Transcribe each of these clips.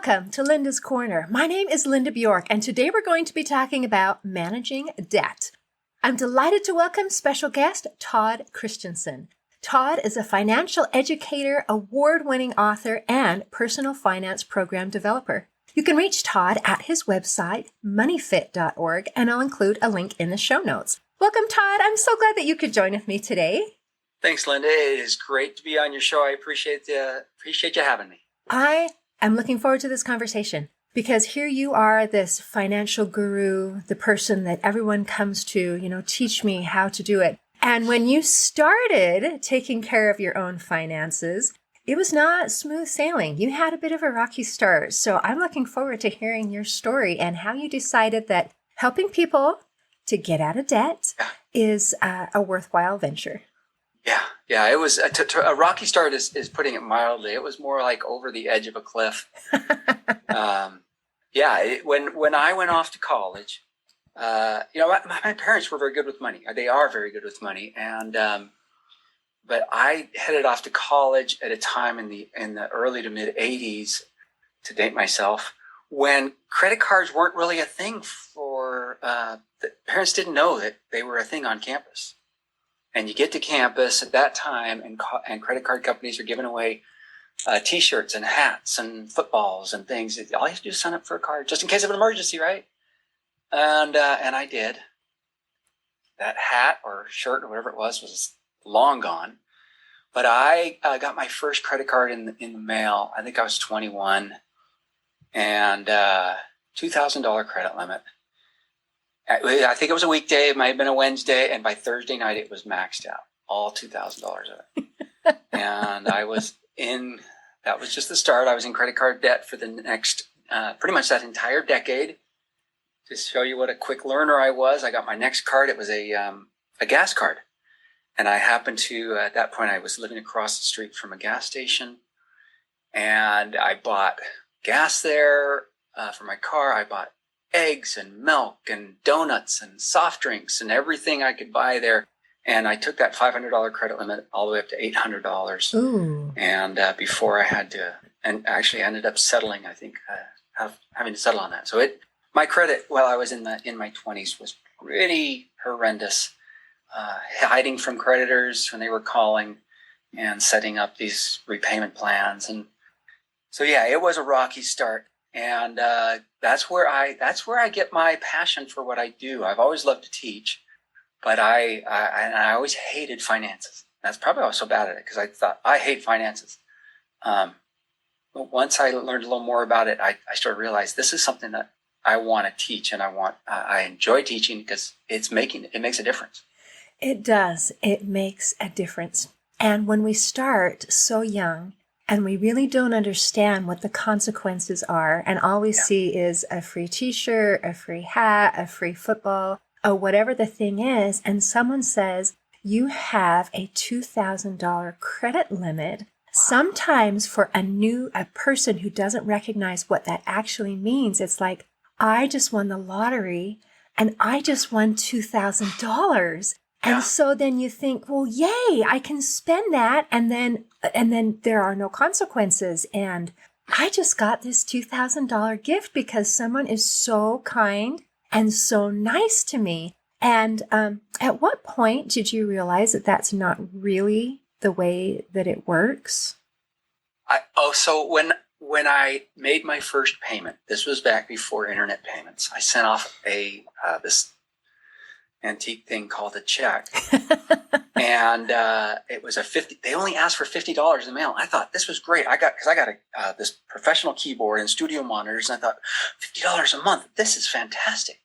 Welcome to Linda's Corner. My name is Linda Bjork, and today we're going to be talking about managing debt. I'm delighted to welcome special guest Todd Christensen. Todd is a financial educator, award-winning author, and personal finance program developer. You can reach Todd at his website, moneyfit.org, and I'll include a link in the show notes. Welcome, Todd. I'm so glad that you could join with me today. Thanks, Linda. It is great to be on your show. I appreciate you having me. I'm looking forward to this conversation because here you are, this financial guru, the person that everyone comes to, teach me how to do it. And when you started taking care of your own finances, it was not smooth sailing. You had a bit of a rocky start. So I'm looking forward to hearing your story and how you decided that helping people to get out of debt is a worthwhile venture. Yeah. It was a rocky start is putting it mildly. It was more like over the edge of a cliff. When I went off to college, my parents were very good with money. They are very good with money, and but I headed off to college at a time in the early to mid '80s, to date myself, when credit cards weren't really a thing for the parents didn't know that they were a thing on campus. And you get to campus at that time, and credit card companies are giving away T-shirts and hats and footballs and things. All you have to do is sign up for a card, just in case of an emergency, right? And I did. That hat or shirt or whatever it was long gone. But I got my first credit card in the mail. I think I was 21, and $2,000 credit limit. I think it was a weekday. It might have been a Wednesday. And by Thursday night, it was maxed out. All $2,000 of it. And that was just the start. I was in credit card debt for the next, pretty much that entire decade. To show you what a quick learner I was, I got my next card. It was a gas card. And I happened to, at that point, I was living across the street from a gas station. And I bought gas there for my car. I bought eggs and milk and donuts and soft drinks and everything I could buy there. And I took that $500 credit limit all the way up to $800. Ooh. And before I had to, and actually ended up settling, I think, having to settle on that. So my credit while I was in my 20s was pretty horrendous, hiding from creditors when they were calling and setting up these repayment plans. And so, it was a rocky start. And that's where I get my passion for what I do. I've always loved to teach, but I always hated finances. That's probably why I was so bad at it, because I thought I hate finances. But once I learned a little more about it, I started to realize this is something that I want to teach, and I enjoy teaching because it makes a difference. It does. It makes a difference. And when we start so young, and we really don't understand what the consequences are, and all we see is a free T-shirt, a free hat, a free football, or whatever the thing is, and someone says, you have a $2,000 credit limit. Sometimes for a person who doesn't recognize what that actually means, it's like, I just won the lottery, and I just won $2,000. And so then you think, well, yay, I can spend that. And then there are no consequences. And I just got this $2,000 gift because someone is so kind and so nice to me. And at what point did you realize that that's not really the way that it works? So when I made my first payment, this was back before internet payments, I sent off this antique thing called a check. And it was they only asked for $50 in the mail. I thought this was great. I got this professional keyboard and studio monitors, and I thought $50 a month, this is fantastic.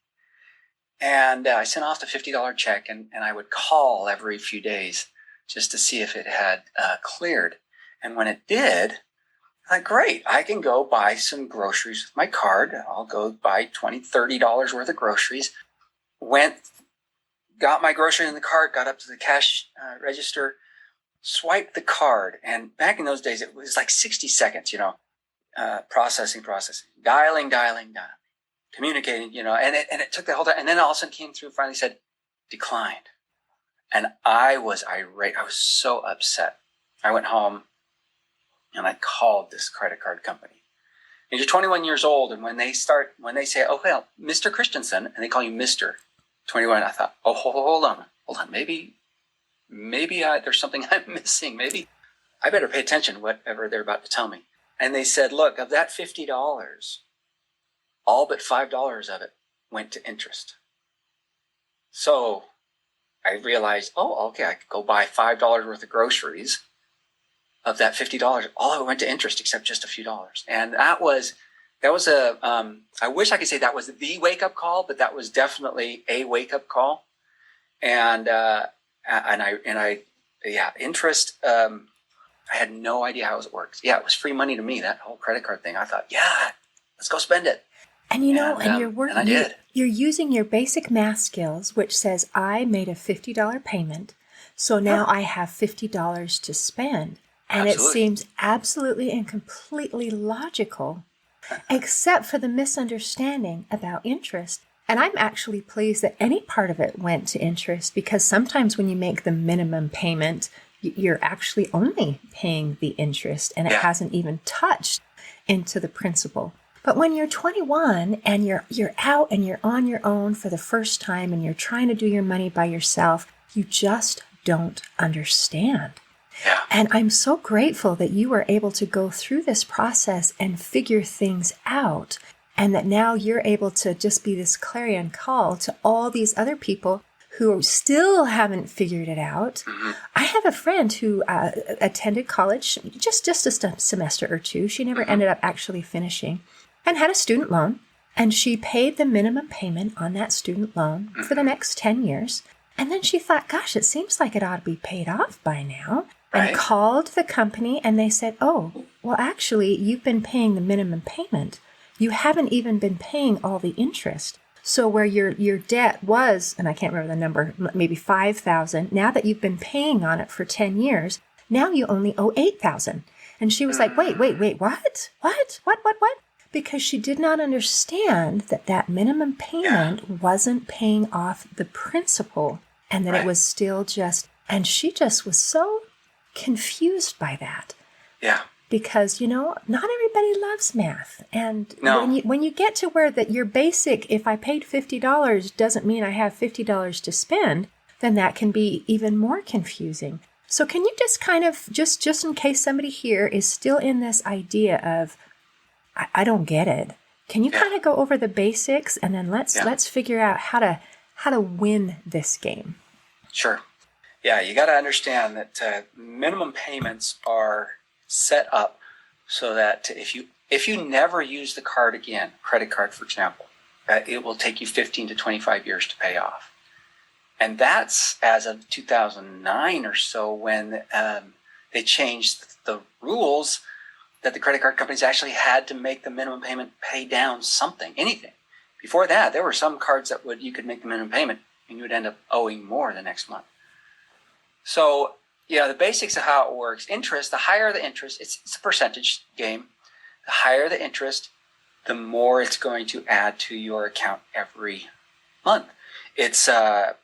And I sent off the $50 check, and I would call every few days just to see if it had cleared. And when it did, I thought, great, I can go buy some groceries with my card. I'll go buy $20, $30 worth of groceries. Got my grocery in the cart, got up to the cash register, swiped the card. And back in those days, it was like 60 seconds, processing, dialing, communicating, and it took the whole time. And then all of a sudden came through, finally said, declined. And I was irate. I was so upset. I went home and I called this credit card company. And you're 21 years old, and when they say, "Oh well, Mr. Christensen," and they call you Mr. 21, I thought, "Oh, hold on, maybe there's something I'm missing. Maybe I better pay attention to whatever they're about to tell me." And they said, "Look, of that $50, all but $5 of it went to interest." So I realized, oh, okay, I could go buy $5 worth of groceries. Of that $50, all of it went to interest except just a few dollars. And that was I wish I could say that was the wake-up call, but that was definitely a wake-up call. And interest, I had no idea how it works. Yeah, it was free money to me, that whole credit card thing. I thought, yeah, let's go spend it. And you're working, and I did. You're using your basic math skills, which says I made a $50 payment, so now I have $50 to spend. And Absolutely. It seems absolutely and completely logical, except for the misunderstanding about interest. And I'm actually pleased that any part of it went to interest, because sometimes when you make the minimum payment, you're actually only paying the interest and it hasn't even touched into the principal. But when you're 21 and you're out and you're on your own for the first time and you're trying to do your money by yourself, you just don't understand. Yeah. And I'm so grateful that you were able to go through this process and figure things out, and that now you're able to just be this clarion call to all these other people who still haven't figured it out. Mm-hmm. I have a friend who attended college just a semester or two. She never ended up actually finishing, and had a student loan, and she paid the minimum payment on that student loan for the next 10 years. And then she thought, gosh, it seems like it ought to be paid off by now. And called the company, and they said, oh, well, actually, you've been paying the minimum payment. You haven't even been paying all the interest. So where your debt was, and I can't remember the number, maybe $5,000, now that you've been paying on it for 10 years, now you only owe $8,000. And she was like, wait, what? What? Because she did not understand that minimum payment wasn't paying off the principal, and that it was still just, and she just was so confused by that. Yeah. Because, not everybody loves math. And No. when you get to where that your basic, if I paid $50 doesn't mean I have $50 to spend, then that can be even more confusing. So can you just kind of, just in case somebody here is still in this idea of, I don't get it. Can you kind of go over the basics, and then let's figure out how to win this game? Sure. Yeah, you got to understand that minimum payments are set up so that if you never use the card again, credit card, for example, it will take you 15 to 25 years to pay off. And that's as of 2009 or so, when they changed the rules that the credit card companies actually had to make the minimum payment pay down something, anything. Before that, there were some cards that you could make the minimum payment and you would end up owing more the next month. So, the basics of how it works. Interest, the higher the interest, it's a percentage game. The higher the interest, the more it's going to add to your account every month. It's, to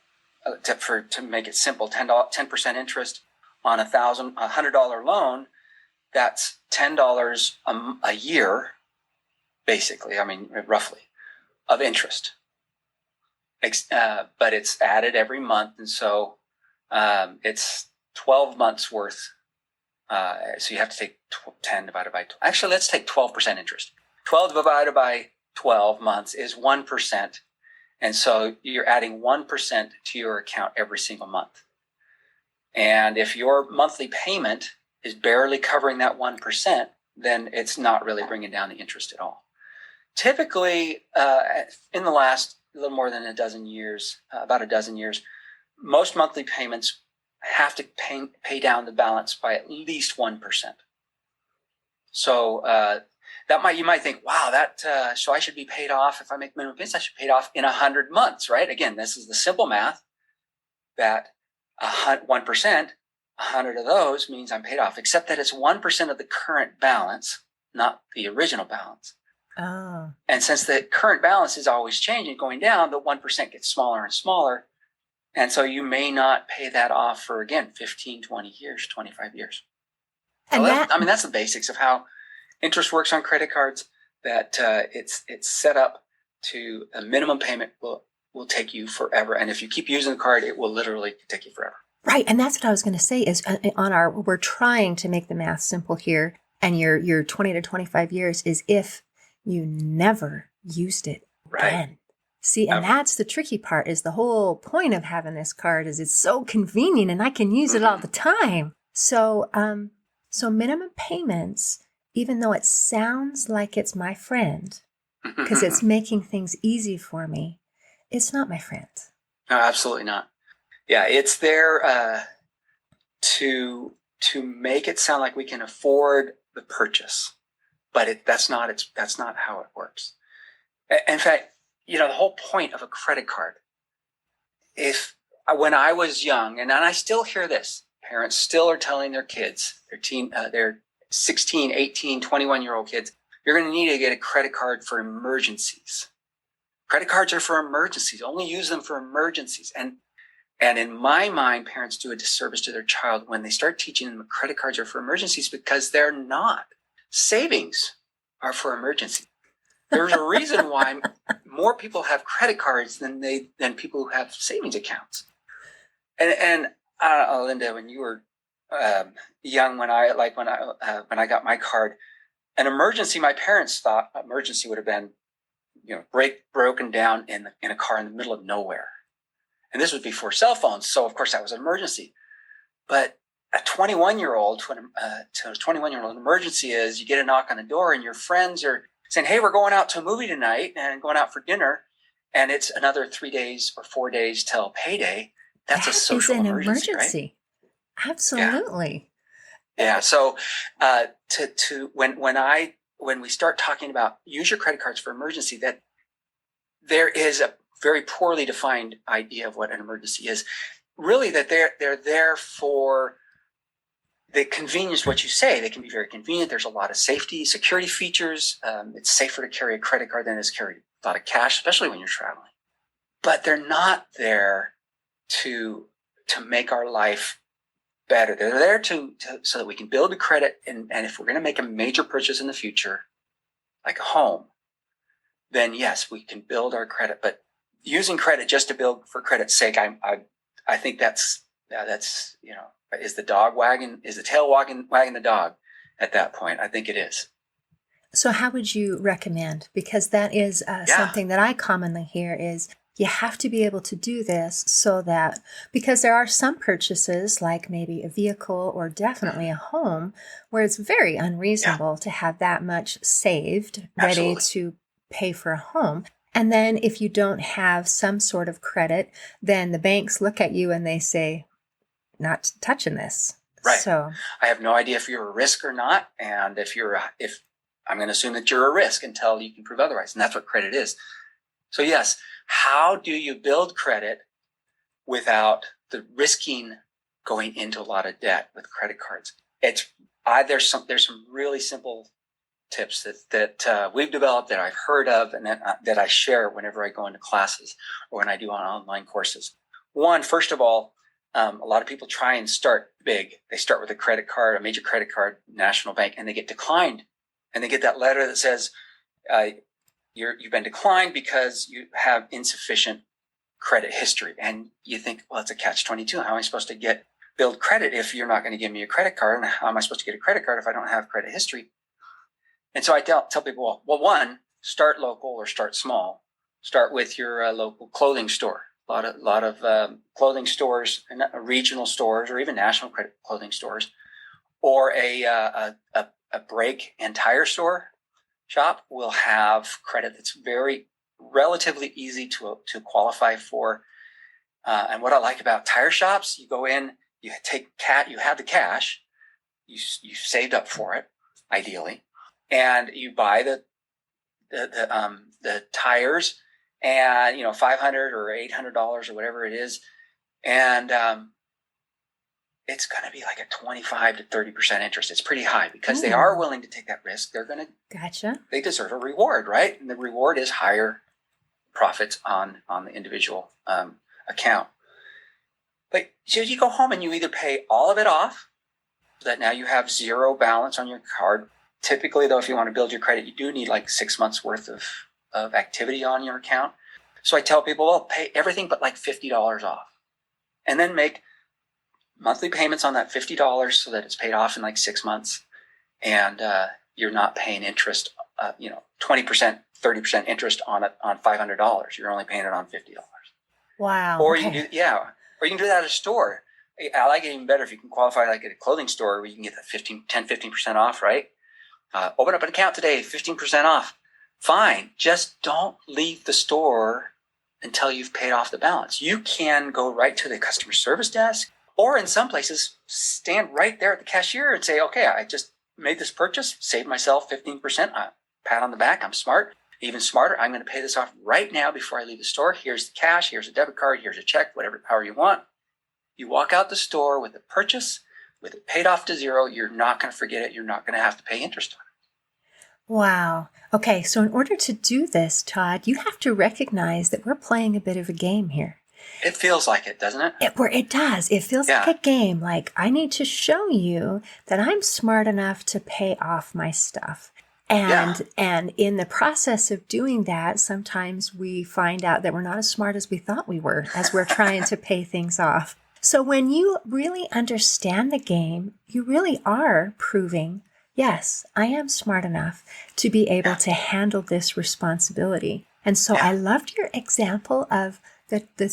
make it simple, 10% interest on $100 loan. That's $10 a year, basically, roughly, of interest. But it's added every month, and so it's 12 months worth. So you have to take 10 divided by 12. Actually, let's take 12% interest. 12 divided by 12 months is 1%. And so you're adding 1% to your account every single month. And if your monthly payment is barely covering that 1%, then it's not really bringing down the interest at all. Typically, in the last little more than a dozen years, most monthly payments have to pay down the balance by at least 1%. So you might think, wow, so I should be paid off, if I make minimum payments, I should be paid off in 100 months, right? Again, this is the simple math that 1%, 100 of those means I'm paid off, except that it's 1% of the current balance, not the original balance. Oh. And since the current balance is always changing, going down, the 1% gets smaller and smaller. And so you may not pay that off for, again, 15, 20 years, 25 years. So that's the basics of how interest works on credit cards. that it's set up to a minimum payment will take you forever. And if you keep using the card, it will literally take you forever. Right. And that's what I was going to say is we're trying to make the math simple here. And your 20 to 25 years is if you never used it again. See, and that's the tricky part is the whole point of having this card is it's so convenient and I can use it all the time. So, so minimum payments, even though it sounds like it's my friend, because it's making things easy for me, it's not my friend. No, absolutely not. Yeah, it's there to make it sound like we can afford the purchase, but that's not how it works. In fact, the whole point of a credit card, when I was young, and I still hear this, parents still are telling their kids, their 16, 18, 21-year-old kids, you're going to need to get a credit card for emergencies. Credit cards are for emergencies. Only use them for emergencies. And in my mind, parents do a disservice to their child when they start teaching them credit cards are for emergencies because they're not. Savings are for emergencies. There's a reason why more people have credit cards than people who have savings accounts. And Linda, when you were young, when I got my card, an emergency, my parents thought emergency would have been, broken down in a car in the middle of nowhere. And this was before cell phones. So of course that was an emergency. But a 21-year-old, an emergency is you get a knock on the door and your friends are saying, hey, we're going out to a movie tonight and going out for dinner. And it's another 3 days or 4 days till payday. That's a social emergency, right? Absolutely. Yeah. So when we start talking about use your credit cards for emergency, that there is a very poorly defined idea of what an emergency is. Really, that they're there for the convenience. What you say, they can be very convenient. There's a lot of safety, security features. It's safer to carry a credit card than it is carry a lot of cash, especially when you're traveling. But they're not there to make our life better. They're there so that we can build a credit. And if we're going to make a major purchase in the future, like a home, then yes, we can build our credit. But using credit just to build for credit's sake, I think that's is the tail wagging the dog at that point? I think it is. So how would you recommend? Because that is something that I commonly hear is you have to be able to do this so that, because there are some purchases like maybe a vehicle or definitely a home where it's very unreasonable to have that much saved, ready to pay for a home. And then if you don't have some sort of credit, then the banks look at you and they say, not touching this. Right. So I have no idea if you're a risk or not. And if I'm going to assume that you're a risk until you can prove otherwise. And that's what credit is. So yes, how do you build credit without the risking going into a lot of debt with credit cards? There's some really simple tips that we've developed that I've heard of and that I share whenever I go into classes or when I do online courses. One, first of all, a lot of people try and start big. They start with a credit card, a major credit card, national bank, and they get declined. And they get that letter that says, you've been declined because you have insufficient credit history. And you think, well, it's a catch-22. How am I supposed to build credit if you're not going to give me a credit card? And how am I supposed to get a credit card if I don't have credit history? And so I tell people, well, one, start local or start small. Start with your local clothing store. A lot of clothing stores, and regional stores, or even national credit clothing stores, or a brake and tire store shop will have credit that's very relatively easy to qualify for. And what I like about tire shops, you go in, you have the cash, you saved up for it, ideally, and you buy the tires, and $500 or $800 or whatever it is, and it's going to be like a 25 to 30% interest. It's pretty high because they are willing to take that risk. Gotcha. They deserve a reward, right? And the reward is higher profits on the individual account. But so you go home and you either pay all of it off, so that now you have zero balance on your card, Typically, though, if you want to build your credit, you do need like 6 months worth of activity on your account. So I tell people, well, pay everything but like $50 off, and then make monthly payments on that $50 so that it's paid off in like 6 months, and you're not paying interest, 20%, 30% interest on it on $500. You're only paying it on $50. Wow. Or okay. you can do that at a store. I like it even better if you can qualify like at a clothing store where you can get that 15% off, right? Open up an account today, 15% off. Fine. Just don't leave the store until you've paid off the balance. You can go right to the customer service desk, or in some places, stand right there at the cashier and say, okay, I just made this purchase, saved myself 15%. Pat on the back. I'm smart. Even smarter, I'm going to pay this off right now before I leave the store. Here's the cash. Here's a debit card. Here's a check, however you want. You walk out the store with a purchase, with it paid off to zero. You're not going to forget it. You're not going to have to pay interest on it. Wow. Okay, so in order to do this, Todd, you have to recognize that we're playing a bit of a game here. It feels like it, doesn't it? It does. It feels like a game. Like, I need to show you that I'm smart enough to pay off my stuff. And in the process of doing that, sometimes we find out that we're not as smart as we thought we were as we're trying to pay things off. So when you really understand the game, you really are proving, yes, I am smart enough to be able to handle this responsibility. And so I loved your example of the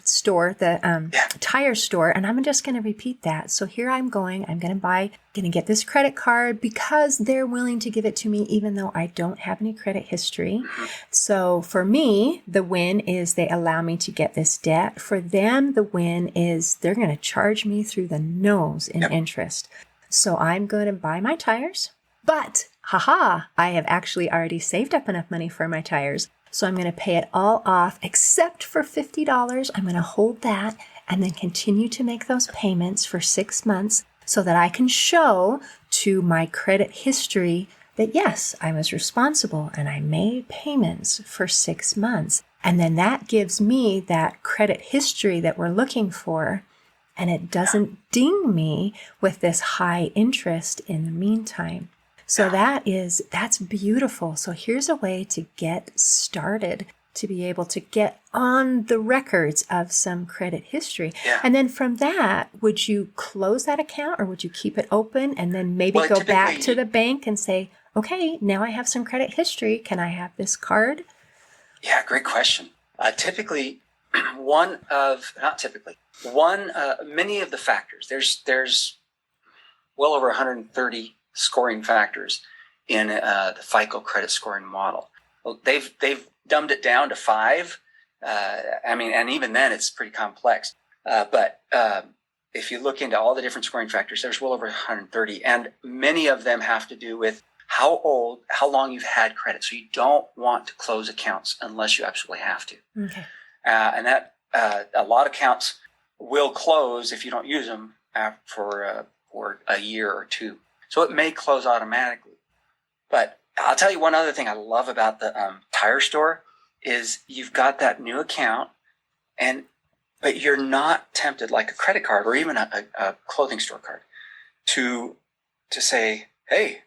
store, the tire store, and I'm just going to repeat that. So here I'm going to get this credit card because they're willing to give it to me even though I don't have any credit history. Mm-hmm. So for me, the win is they allow me to get this debt. For them, the win is they're going to charge me through the nose in interest. So I'm going to buy my tires, but I have actually already saved up enough money for my tires. So I'm going to pay it all off except for $50. I'm going to hold that and then continue to make those payments for 6 months so that I can show to my credit history that, yes, I was responsible and I made payments for 6 months. And then that gives me that credit history that we're looking for. And it doesn't ding me with this high interest in the meantime. So that's beautiful. So here's a way to get started, to be able to get on the records of some credit history. Yeah. And then from that, would you close that account or would you keep it open and then maybe go back to the bank and say, okay, now I have some credit history. Can I have this card? Yeah, great question. Typically, many of the factors, there's well over 130 scoring factors in the FICO credit scoring model. Well, they've dumbed it down to 5. And even then it's pretty complex. But if you look into all the different scoring factors, there's well over 130, and many of them have to do with how long you've had credit. So you don't want to close accounts unless you absolutely have to. Okay. And that a lot of accounts will close if you don't use them for a year or two. So it may close automatically. But I'll tell you one other thing I love about the tire store is you've got that new account, but you're not tempted like a credit card or even a clothing store card to say, hey,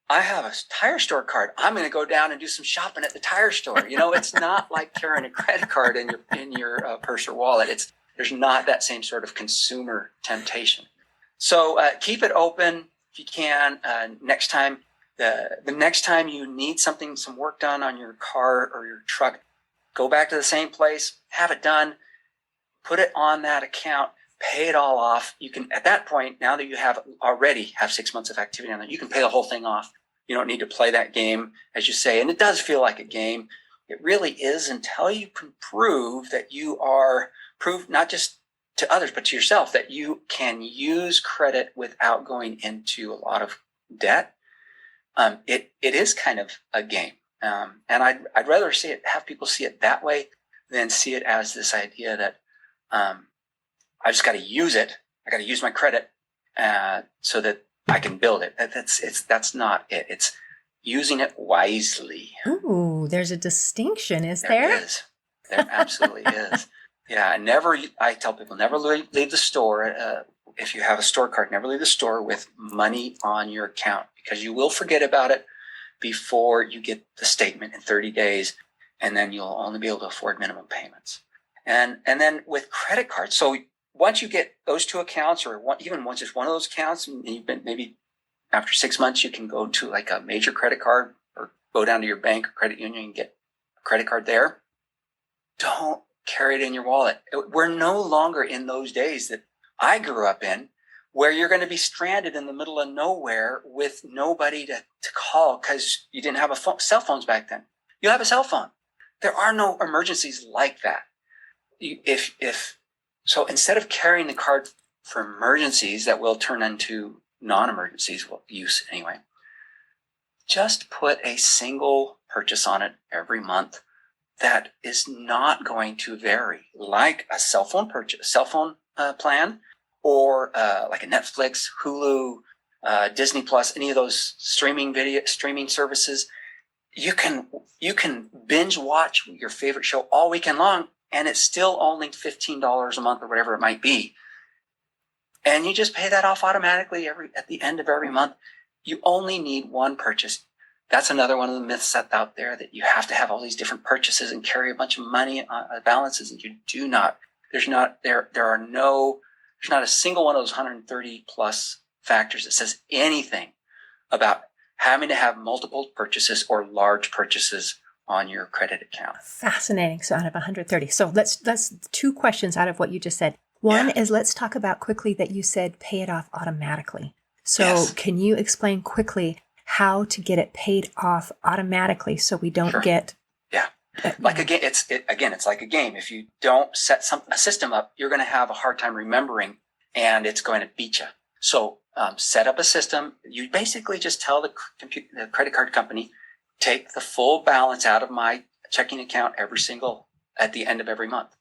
I have a tire store card. I'm going to go down and do some shopping at the tire store. It's not like carrying a credit card in your purse or wallet. There's not that same sort of consumer temptation. So keep it open if you can. Next time, the next time you need some work done on your car or your truck, go back to the same place, have it done, put it on that account, pay it all off. You can, at that point, now that you already have 6 months of activity on it, you can pay the whole thing off. You don't need to play that game, as you say. And it does feel like a game. It really is, until you can prove that prove not just to others, but to yourself, that you can use credit without going into a lot of debt. It is kind of a game. And I'd rather have people see it that way than see it as this idea that I just got to use it. I got to use my credit so that I can build it. That's not it. It's using it wisely. Ooh, there's a distinction, is there? There is. There absolutely is. Yeah, I tell people, never leave the store. If you have a store card, never leave the store with money on your account, because you will forget about it before you get the statement in 30 days, and then you'll only be able to afford minimum payments. And then with credit cards, so once you get those two accounts, or even once it's one of those accounts, and you've been maybe after 6 months, you can go to like a major credit card or go down to your bank or credit union and get a credit card there. Don't carry it in your wallet. We're no longer in those days that I grew up in, where you're going to be stranded in the middle of nowhere with nobody to call because you didn't have cell phones back then. You have a cell phone. There are no emergencies like that. So instead of carrying the card for emergencies that will turn into non-emergencies, use anyway, just put a single purchase on it every month that is not going to vary, like a cell phone plan, or like a Netflix, Hulu, Disney Plus, any of those streaming services. You can binge watch your favorite show all weekend long, and it's still only $15 a month or whatever it might be. And you just pay that off automatically at the end of every month. You only need one purchase. That's another one of the myths out there, that you have to have all these different purchases and carry a bunch of money balances, and you do not. There's not a single one of those 130 plus factors that says anything about having to have multiple purchases or large purchases on your credit account. Fascinating. So out of 130. So let's 2 questions out of what you just said. One is, let's talk about quickly that you said pay it off automatically. So Can you explain quickly how to get it paid off automatically so we don't get... Yeah. Like again, it's like a game. If you don't set a system up, you're going to have a hard time remembering, and it's going to beat you. So set up a system. You basically just tell the credit card company, take the full balance out of my checking account at the end of every month.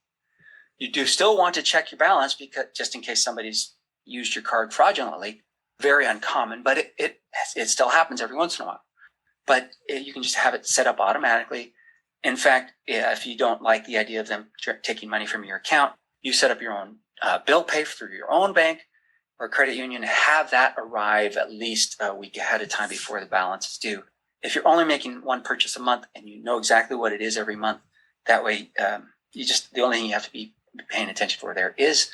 You do still want to check your balance, because just in case somebody's used your card fraudulently. Very uncommon, but it still happens every once in a while. But you can just have it set up automatically. In fact, if you don't like the idea of them taking money from your account, you set up your own bill pay through your own bank or credit union, and have that arrive at least a week ahead of time before the balance is due. If you're only making one purchase a month and you know exactly what it is every month, that way the only thing you have to be paying attention for there is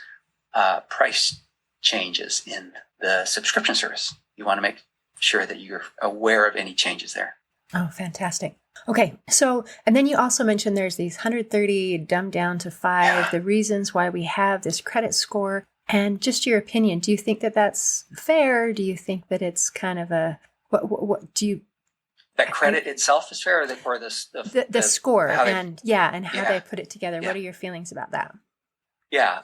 price changes in the subscription service. You want to make sure that you're aware of any changes there. Oh, fantastic. Okay. So, and then you also mentioned there's these 130 dumbed down to 5, the reasons why we have this credit score, and just your opinion. Do you think that that's fair? Do you think that it's kind of what do you... That credit itself is fair, or the score and how they put it together. Yeah. What are your feelings about that? Yeah.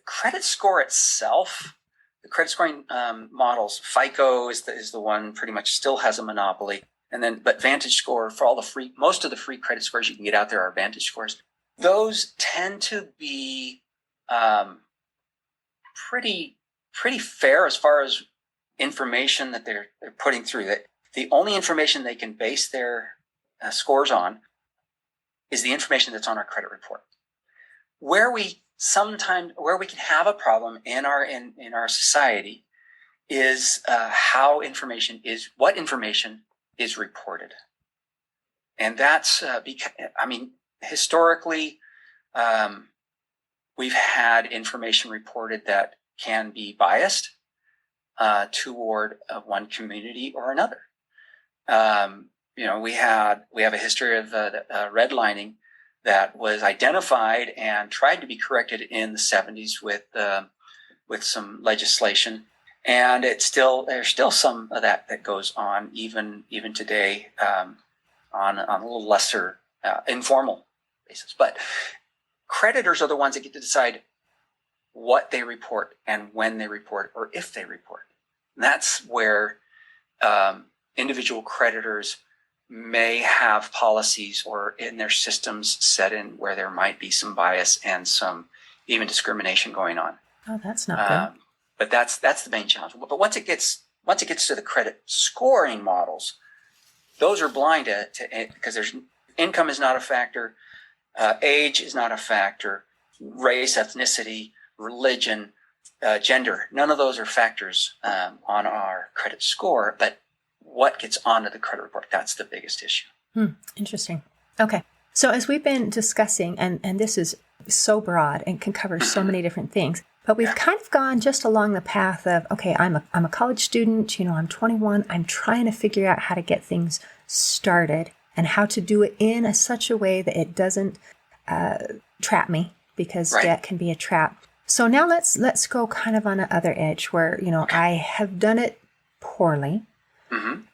Credit score itself, the credit scoring models, FICO is the one pretty much still has a monopoly. But Vantage Score, for most of the free credit scores you can get out there are Vantage scores. Those tend to be pretty fair as far as information that they're putting through. That the only information they can base their scores on is the information that's on our credit report. Where we can have a problem in our society is what information is reported. And that's because, historically, we've had information reported that can be biased toward one community or another. We have a history of redlining that was identified and tried to be corrected in the 70s with some legislation. And there's still some of that goes on even today on a little lesser informal basis. But creditors are the ones that get to decide what they report and when they report, or if they report. And that's where individual creditors may have policies or in their systems set in where there might be some bias and some even discrimination going on. Oh, that's not good. But that's the main challenge. But once it gets to the credit scoring models, those are blind to because income is not a factor, age is not a factor, race, ethnicity, religion, gender, none of those are factors on our credit score, but what gets onto the credit report, that's the biggest issue. Interesting. Okay. So as we've been discussing, and this is so broad and can cover so many different things, but we've kind of gone just along the path of, okay, I'm a college student, I'm 21, I'm trying to figure out how to get things started and how to do it in such a way that it doesn't trap me, because debt can be a trap. So now let's go kind of on the other edge where, I have done it poorly,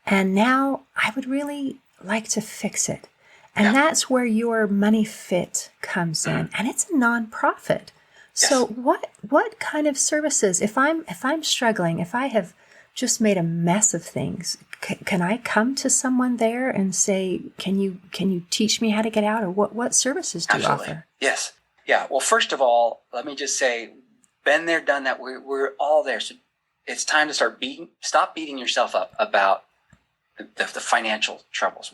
and now I would really like to fix it. And that's where your Money Fit comes in, and it's a nonprofit. So what kind of services, if I'm struggling, if I have just made a mess of things, can I come to someone there and say, can you teach me how to get out, or what services do you offer? Yes. Yeah. Well, first of all, let me just say, been there, done that. We're all there. So it's time to stop beating yourself up about the financial troubles.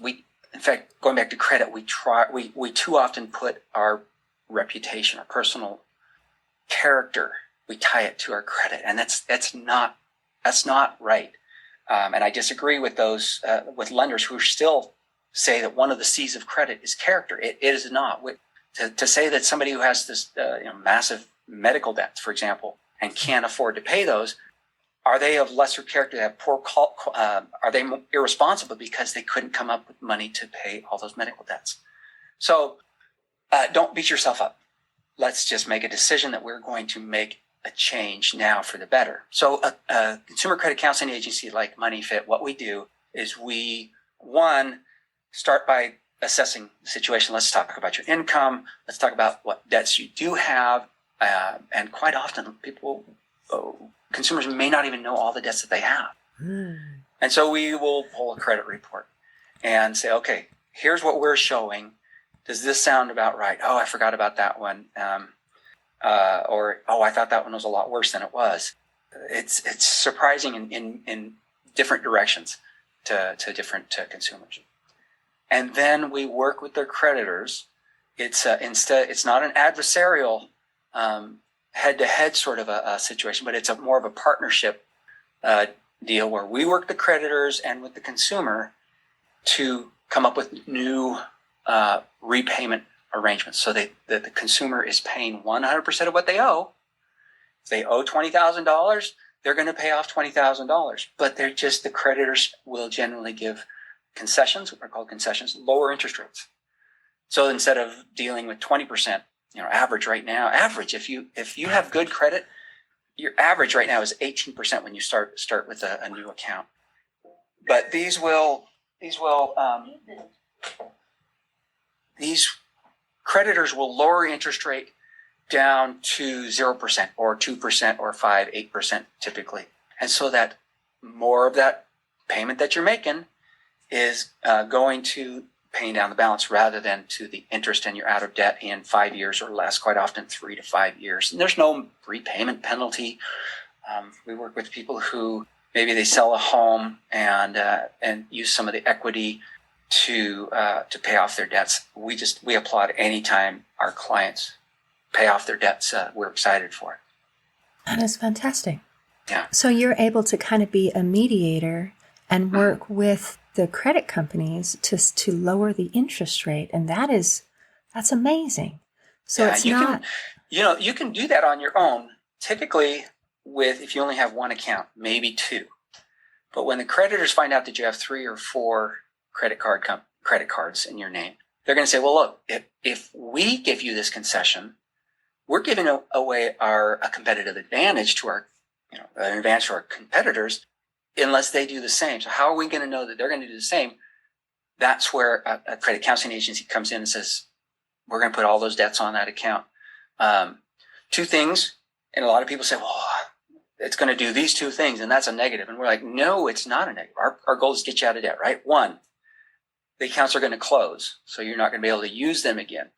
In fact, going back to credit, we too often put our reputation, our personal character, we tie it to our credit, and that's not right. And I disagree with those with lenders who still say that one of the C's of credit is character. It is not. To say that somebody who has this massive medical debts, for example, and can't afford to pay those, are they of lesser character? They have are they irresponsible because they couldn't come up with money to pay all those medical debts? So don't beat yourself up. Let's just make a decision that we're going to make a change now for the better. So a consumer credit counseling agency like Money Fit, what we do is we start by assessing the situation. Let's talk about your income. Let's talk about what debts you do have. And quite often consumers may not even know all the debts that they have. And so we will pull a credit report and say, okay, here's what we're showing. Does this sound about right? Oh, I forgot about that one. Or, oh, I thought that one was a lot worse than it was. It's surprising in different directions to different consumers. And then we work with their creditors. It's not an adversarial head-to-head sort of a situation, but it's more of a partnership deal where we work the creditors and with the consumer to come up with new repayment arrangements so that the consumer is paying 100% of what they owe. If they owe $20,000, they're going to pay off $20,000. But the creditors will generally give concessions, what are called concessions, lower interest rates. So instead of dealing with 20%, average, if you have good credit, your average right now is 18% when you start with a new account. But these creditors will lower interest rate down to 0% or 2% or 5%, 8% typically. And so that more of that payment that you're making is going to paying down the balance rather than to the interest, and you're out of debt in 5 years or less, quite often 3 to 5 years. And there's no repayment penalty. We work with people who maybe they sell a home and use some of the equity to pay off their debts. We applaud any time our clients pay off their debts. We're excited for it. That is fantastic. Yeah. So you're able to kind of be a mediator and work with the credit companies to lower the interest rate, and that's amazing. So it's not. You can do that on your own. Typically, if you only have one account, maybe two. But when the creditors find out that you have 3 or 4 credit cards in your name, they're going to say, well, look, if we give you this concession, we're giving away a competitive advantage to our competitors unless they do the same. So how are we going to know that they're going to do the same? That's where a credit counseling agency comes in and says, we're going to put all those debts on that account. 2 things, and a lot of people say, well, it's going to do these 2 things, and that's a negative. And we're like, no, it's not a negative. Our goal is to get you out of debt, right? 1, the accounts are going to close, so you're not going to be able to use them again.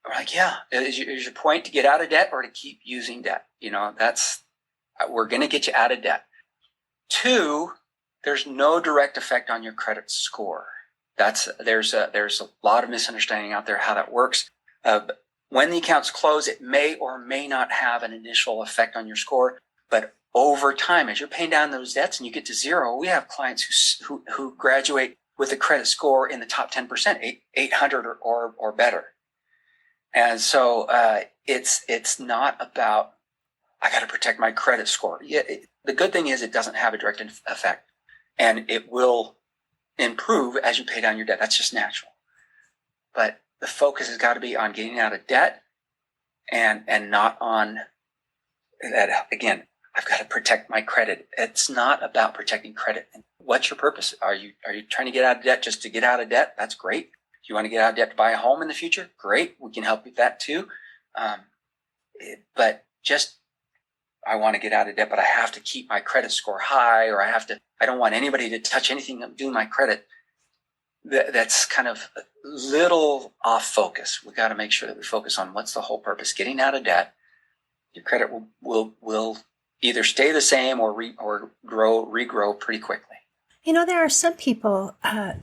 We're like, yeah, is your point to get out of debt or to keep using debt? We're going to get you out of debt. 2, there's no direct effect on your credit score. There's a lot of misunderstanding out there how that works. when the accounts close, it may or may not have an initial effect on your score, but over time, as you're paying down those debts and you get to zero, we have clients who graduate with a credit score in the top 10%, 800 or better. And so it's not about, I got to protect my credit score. The good thing is it doesn't have a direct effect, and it will improve as you pay down your debt. That's just natural. But the focus has got to be on getting out of debt and not on that. Again, I've got to protect my credit. It's not about protecting credit. What's your purpose? Are you trying to get out of debt just to get out of debt? That's great. Do you want to get out of debt to buy a home in the future? Great. We can help with that too. But just, I want to get out of debt, but I have to keep my credit score high, or I don't want anybody to touch anything doing my credit. That's kind of a little off focus. We got to make sure that we focus on what's the whole purpose. Getting out of debt. Your credit will either stay the same or regrow pretty quickly. There are some people, I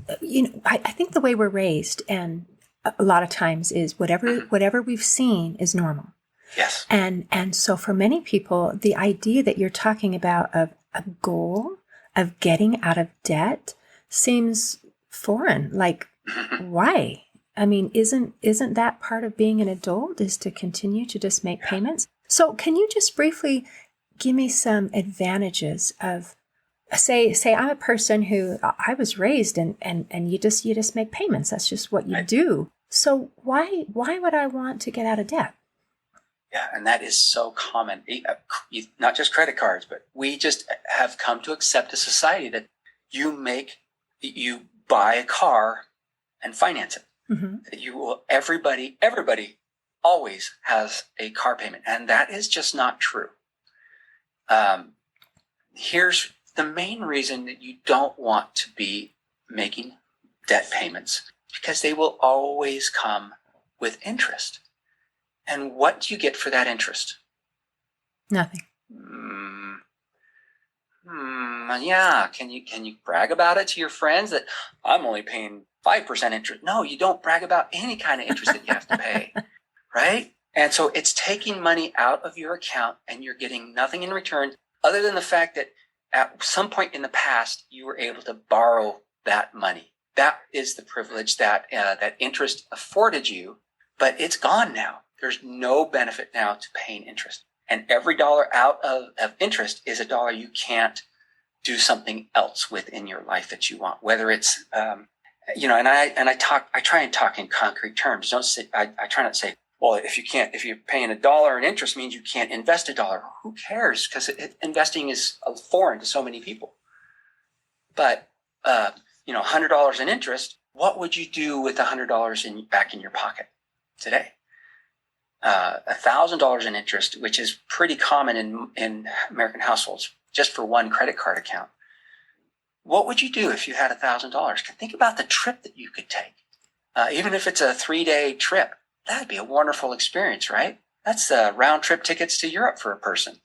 think the way we're raised, and a lot of times, is whatever we've seen is normal. Yes. And so for many people, the idea that you're talking about of a goal of getting out of debt seems foreign. Like, why? I mean, isn't that part of being an adult, is to continue to just make payments? So can you just briefly give me some advantages of, say I'm a person who, I was raised and you just make payments. That's just what you do. So why would I want to get out of debt? Yeah, and that is so common. Not just credit cards, but we just have come to accept a society that you buy a car and finance it. Mm-hmm. Everybody always has a car payment, and that is just not true. Here's the main reason that you don't want to be making debt payments, because they will always come with interest. And what do you get for that interest? Nothing. Yeah. Can you brag about it to your friends that I'm only paying 5% interest? No, you don't brag about any kind of interest that you have to pay, right? And so it's taking money out of your account and you're getting nothing in return, other than the fact that at some point in the past, you were able to borrow that money. That is the privilege that that interest afforded you, but it's gone now. There's no benefit now to paying interest. And every dollar out of interest is a dollar you can't do something else with in your life that you want. Whether it's, and I try and talk in concrete terms. I try not to say, well, if you're paying $1 in interest means you can't invest $1. Who cares? Because investing is foreign to so many people. But, $100 in interest, what would you do with $100 back in your pocket today? $1,000 in interest, which is pretty common in American households, just for one credit card account. What would you do if you had $1,000? Think about the trip that you could take. Even if it's a 3-day trip, that'd be a wonderful experience, right? That's round trip tickets to Europe for a person.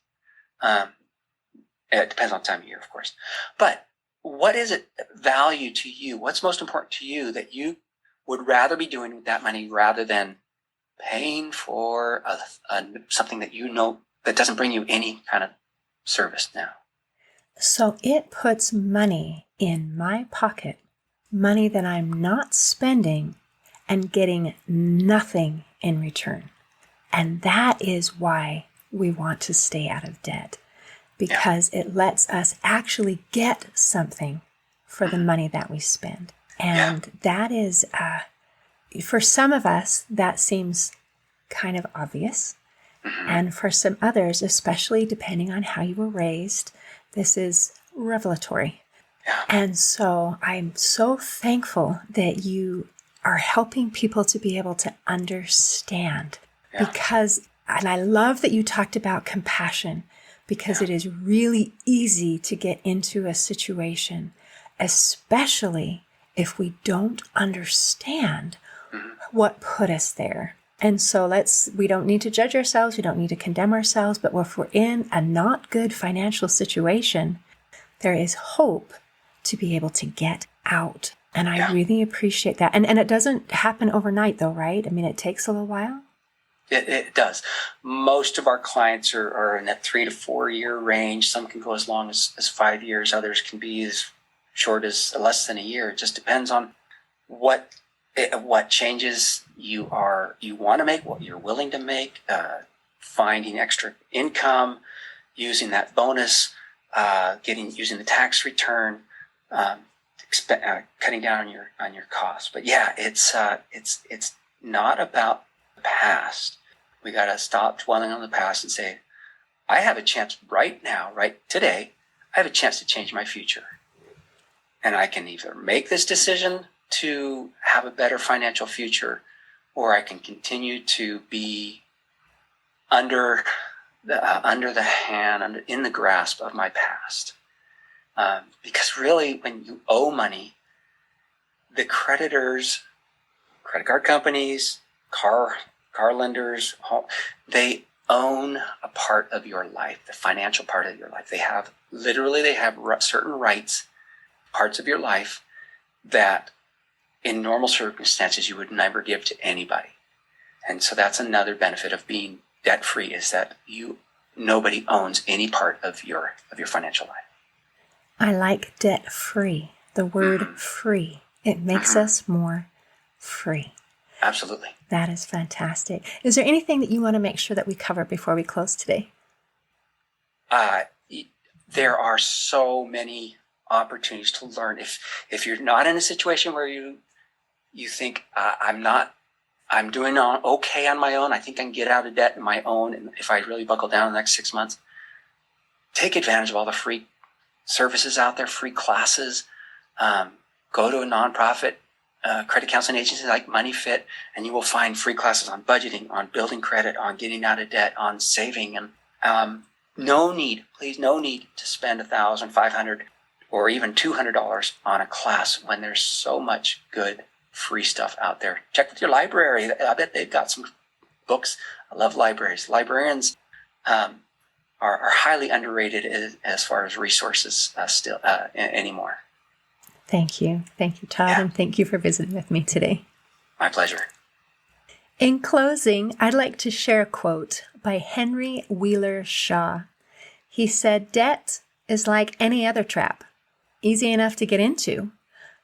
It depends on the time of year, of course. But what is it value to you? What's most important to you that you would rather be doing with that money rather than paying for something that that doesn't bring you any kind of service now? So it puts money in my pocket, money that I'm not spending and getting nothing in return. And that is why we want to stay out of debt, because it lets us actually get something for the money that we spend. And that is, for some of us, that seems kind of obvious. And for some others, especially depending on how you were raised, this is revelatory. And so I'm so thankful that you are helping people to be able to understand, because, and I love that you talked about compassion, because it is really easy to get into a situation, especially if we don't understand what put us there. And so we don't need to judge ourselves. We don't need to condemn ourselves. But if we're in a not good financial situation, there is hope to be able to get out. And I really appreciate that. And it doesn't happen overnight though, right? I mean, it takes a little while. It does. Most of our clients are in that 3 to 4 year range. Some can go as long as 5 years. Others can be as short as less than a year. It just depends on what changes you want to make, what you're willing to make, finding extra income, using that bonus, using the tax return, cutting down on your costs. But yeah, it's not about the past. We got to stop dwelling on the past and say, I have a chance right now, right today, I have a chance to change my future. And I can either make this decision to have a better financial future, or I can continue to be under the hand, in the grasp of my past. Because really, when you owe money, the creditors, credit card companies, car lenders, they own a part of your life, the financial part of your life. They have certain rights, parts of your life that in normal circumstances you would never give to anybody. And so that's another benefit of being debt free, is that nobody owns any part of your financial life. I like debt free. The word free. It makes us more free. Absolutely. That is fantastic. Is there anything that you want to make sure that we cover before we close today? There are so many opportunities to learn. If you're not in a situation where you think I'm doing okay on my own, I think I can get out of debt on my own, and if I really buckle down in the next 6 months, take advantage of all the free services out there, free classes. Go to a nonprofit credit counseling agency like MoneyFit, and you will find free classes on budgeting, on building credit, on getting out of debt, on saving. And no need to spend $1,000, $500, or even $200 on a class when there's so much good free stuff out there. Check with your library. I bet they've got some books. I love libraries. Librarians are highly underrated as far as resources still anymore. Thank you, Todd, and thank you for visiting with me today. My pleasure. In closing, I'd like to share a quote by Henry Wheeler Shaw. He said, "Debt is like any other trap, easy enough to get into,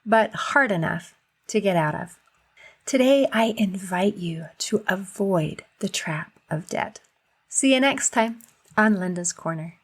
but hard enough to get out of." Today, I invite you to avoid the trap of debt. See you next time on Linda's Corner.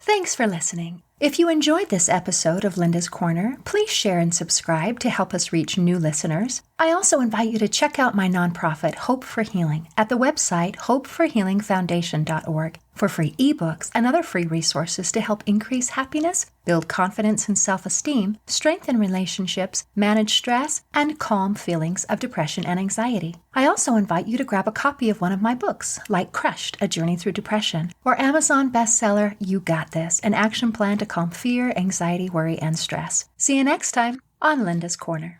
Thanks for listening. If you enjoyed this episode of Linda's Corner, please share and subscribe to help us reach new listeners. I also invite you to check out my nonprofit, Hope for Healing, at the website hopeforhealingfoundation.org for free ebooks and other free resources to help increase happiness, build confidence and self-esteem, strengthen relationships, manage stress, and calm feelings of depression and anxiety. I also invite you to grab a copy of one of my books, like Crushed, A Journey Through Depression, or Amazon bestseller, You Got This, an action plan to calm fear, anxiety, worry, and stress. See you next time on Linda's Corner.